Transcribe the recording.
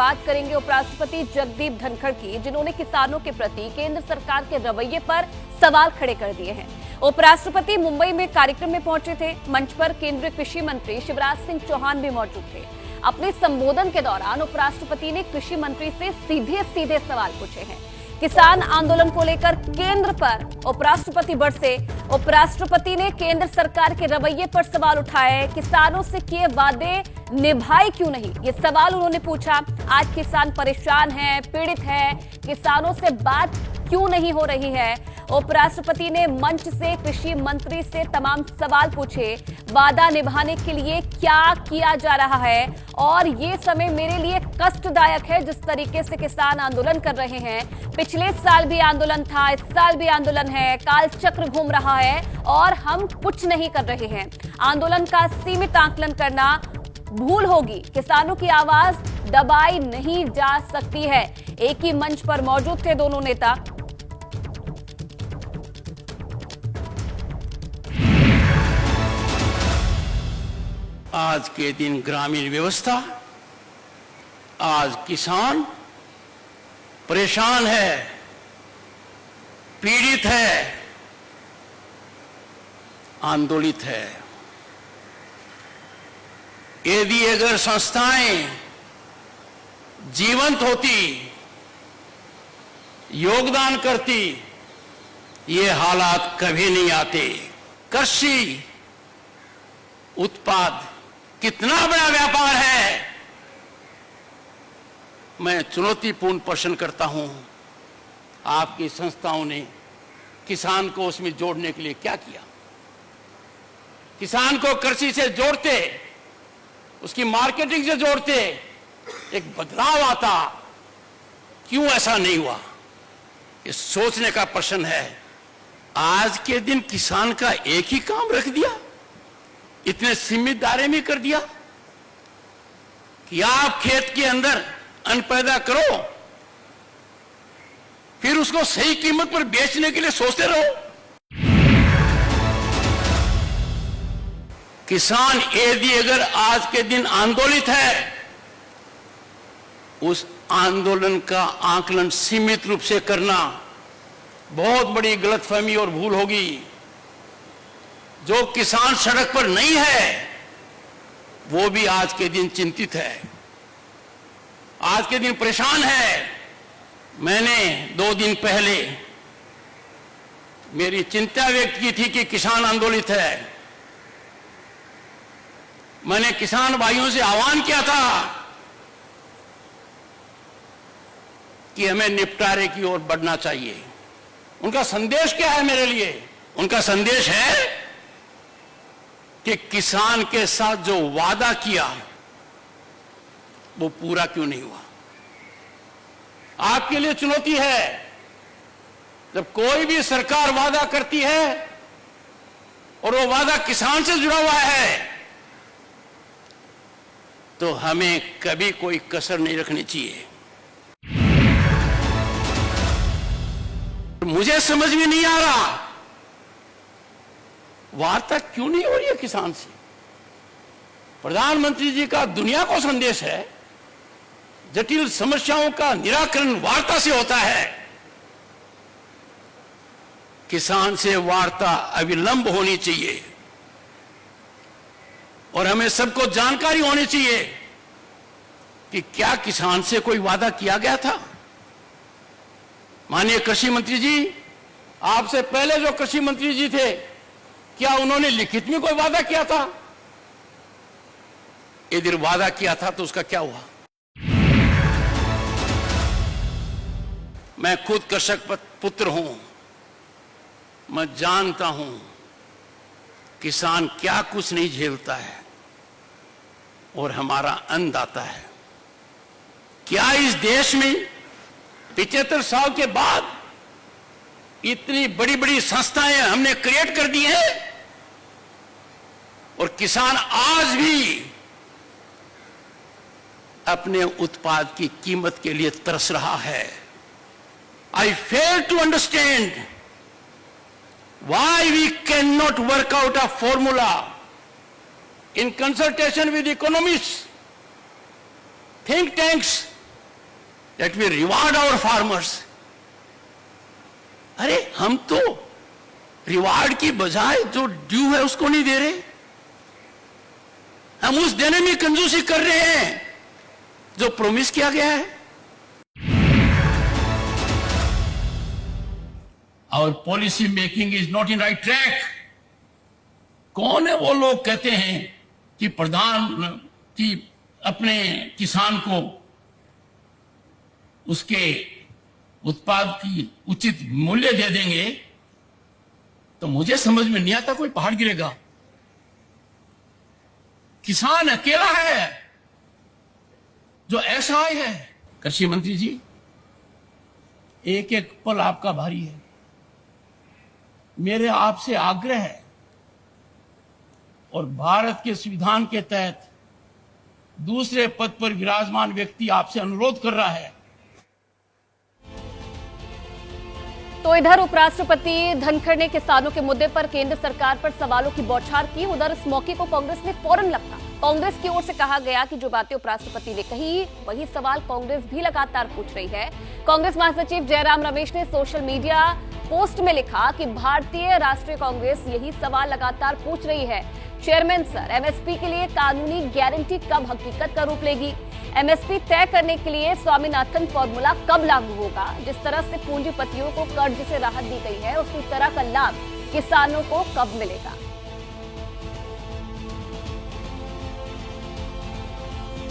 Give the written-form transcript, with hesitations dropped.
बात करेंगे उपराष्ट्रपति जगदीप धनखड़ की, जिन्होंने किसानों के प्रति केंद्र सरकार के रवैये पर सवाल खड़े कर दिए हैं। उपराष्ट्रपति मुंबई में कार्यक्रम में पहुंचे थे। मंच पर केंद्रीय कृषि मंत्री शिवराज सिंह चौहान भी मौजूद थे। अपने संबोधन के दौरान उपराष्ट्रपति ने कृषि मंत्री से सीधे सवाल पूछे हैं। किसान आंदोलन को लेकर केंद्र पर उपराष्ट्रपति बरसे। उपराष्ट्रपति ने केंद्र सरकार के रवैये पर सवाल उठाए। किसानों से किए वादे निभाए क्यों नहीं, ये सवाल उन्होंने पूछा। आज किसान परेशान हैं, पीड़ित हैं, किसानों से बात क्यों नहीं हो रही है। उपराष्ट्रपति ने मंच से कृषि मंत्री से तमाम सवाल पूछे। वादा निभाने के लिए क्या किया जा रहा है और ये समय मेरे लिए कष्टदायक है जिस तरीके से किसान आंदोलन कर रहे हैं। पिछले साल भी आंदोलन था, इस साल भी आंदोलन है, काल चक्र घूम रहा है और हम कुछ नहीं कर रहे हैं। आंदोलन का सीमित आकलन करना भूल होगी। किसानों की आवाज दबाई नहीं जा सकती है। एक ही मंच पर मौजूद थे दोनों नेता। आज के दिन ग्रामीण व्यवस्था, आज किसान परेशान है, पीड़ित है, आंदोलित है। यदि अगर संस्थाएं जीवंत होती, योगदान करती, ये हालात कभी नहीं आते। कृषि उत्पाद कितना बड़ा व्यापार है। मैं चुनौतीपूर्ण प्रश्न करता हूं, आपकी संस्थाओं ने किसान को उसमें जोड़ने के लिए क्या किया। किसान को कृषि से जोड़ते, उसकी मार्केटिंग से जोड़ते, एक बदलाव आता, क्यों ऐसा नहीं हुआ, ये सोचने का प्रश्न है। आज के दिन किसान का एक ही काम रख दिया, इतने सीमित दायरे में कर दिया कि आप खेत के अंदर अन्न पैदा करो, फिर उसको सही कीमत पर बेचने के लिए सोचते रहो। किसान यदि अगर आज के दिन आंदोलित है, उस आंदोलन का आकलन सीमित रूप से करना बहुत बड़ी गलतफहमी और भूल होगी। जो किसान सड़क पर नहीं है, वो भी आज के दिन चिंतित है, आज के दिन परेशान है। मैंने 2 दिन पहले मेरी चिंता व्यक्त की थी कि किसान आंदोलित है। मैंने किसान भाइयों से आह्वान किया था कि हमें निपटारे की ओर बढ़ना चाहिए। उनका संदेश क्या है मेरे लिए? उनका संदेश है कि किसान के साथ जो वादा किया वो पूरा क्यों नहीं हुआ। आपके लिए चुनौती है, जब कोई भी सरकार वादा करती है और वो वादा किसान से जुड़ा हुआ है, तो हमें कभी कोई कसर नहीं रखनी चाहिए। मुझे समझ में नहीं आ रहा वार्ता क्यों नहीं हो रही है किसान से। प्रधानमंत्री जी का दुनिया को संदेश है, जटिल समस्याओं का निराकरण वार्ता से होता है। किसान से वार्ता अविलंब होनी चाहिए और हमें सबको जानकारी होनी चाहिए कि क्या किसान से कोई वादा किया गया था। माननीय कृषि मंत्री जी, आपसे पहले जो कृषि मंत्री जी थे, क्या उन्होंने लिखित में कोई वादा किया था? यदि वादा किया था तो उसका क्या हुआ? मैं खुद कृषक पुत्र हूं, मैं जानता हूं किसान क्या कुछ नहीं झेलता है और हमारा अन्नदाता है। क्या इस देश में 75 साल के बाद इतनी बड़ी बड़ी संस्थाएं हमने क्रिएट कर दी हैं और किसान आज भी अपने उत्पाद की कीमत के लिए तरस रहा है। I fail to understand why we cannot work out a formula in consultation with economists, think tanks, that we reward our farmers. अरे हम तो रिवार्ड की बजाय जो ड्यू है उसको नहीं दे रहे, हम उस देने में कंजूसी कर रहे हैं जो प्रॉमिस किया गया है. Our policy making is not in right track. कौन है वो लोग कहते हैं कि प्रधान की अपने किसान को उसके उत्पाद की उचित मूल्य दे देंगे, तो मुझे समझ में नहीं आता कोई पहाड़ गिरेगा. किसान अकेला है जो असहाय है. कृषि मंत्री जी, एक एक पल आपका भारी है. मेरे आपसे आग्रह है और भारत के संविधान के तहत दूसरे पद पर विराजमान व्यक्ति आपसे अनुरोध कर रहा है. तो इधर उपराष्ट्रपति धनखड़ ने किसानों के मुद्दे पर केंद्र सरकार पर सवालों की बौछार की. उधर इस मौके को कांग्रेस ने फौरन लपका. कांग्रेस की ओर से कहा गया कि जो बातें उपराष्ट्रपति ने कही वही सवाल कांग्रेस भी लगातार पूछ रही है. कांग्रेस महासचिव जयराम रमेश ने सोशल मीडिया पोस्ट में लिखा कि भारतीय राष्ट्रीय कांग्रेस यही सवाल लगातार पूछ रही है. चेयरमैन सर, एमएसपी के लिए कानूनी गारंटी कब हकीकत का रूप लेगी? एमएसपी तय करने के लिए स्वामीनाथन फॉर्मूला कब लागू होगा? जिस तरह से पूंजीपतियों को कर्ज से राहत दी गई है, उसी तरह का लाभ किसानों को कब मिलेगा?